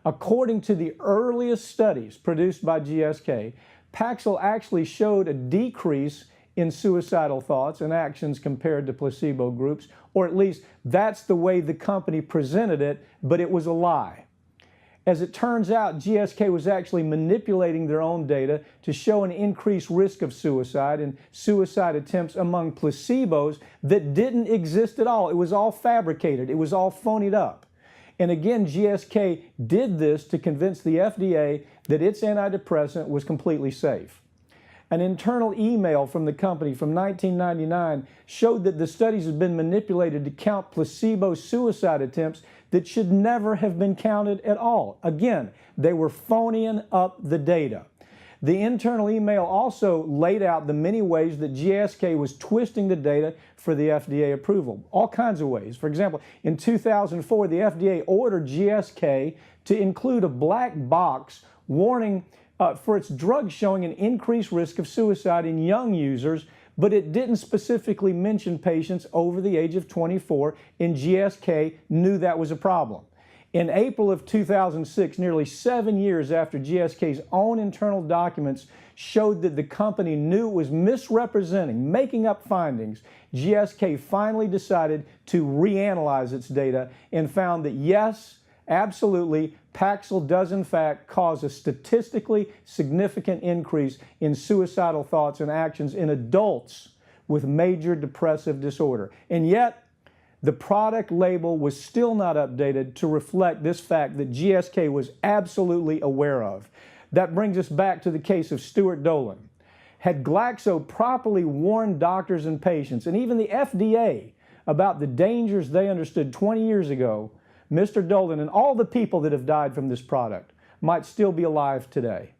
According to the earliest studies produced by GSK, Paxil actually showed a decrease in suicidal thoughts and actions compared to placebo groups, or at least that's the way the company presented it, but it was a lie. As it turns out, GSK was actually manipulating their own data to show an increased risk of suicide and suicide attempts among placebos that didn't exist at all. It was all fabricated. It was all phonied up. And again, GSK did this to convince the FDA that its antidepressant was completely safe. An internal email from the company from 1999 showed that the studies had been manipulated to count placebo suicide attempts that should never have been counted at all. Again, they were phoning up the data. The internal email also laid out the many ways that GSK was twisting the data for the FDA approval. All kinds of ways. For example, in 2004, the FDA ordered GSK to include a black box warning for its drug showing an increased risk of suicide in young users, but it didn't specifically mention patients over the age of 24, and GSK knew that was a problem. In April of 2006, nearly 7 years after GSK's own internal documents showed that the company knew it was misrepresenting, making up findings, GSK finally decided to reanalyze its data and found that yes, absolutely, Paxil does in fact cause a statistically significant increase in suicidal thoughts and actions in adults with major depressive disorder. And yet, the product label was still not updated to reflect this fact that GSK was absolutely aware of. That brings us back to the case of Stuart Dolan. Had Glaxo properly warned doctors and patients, and even the FDA, about the dangers they understood 20 years ago, Mr. Dolan and all the people that have died from this product might still be alive today.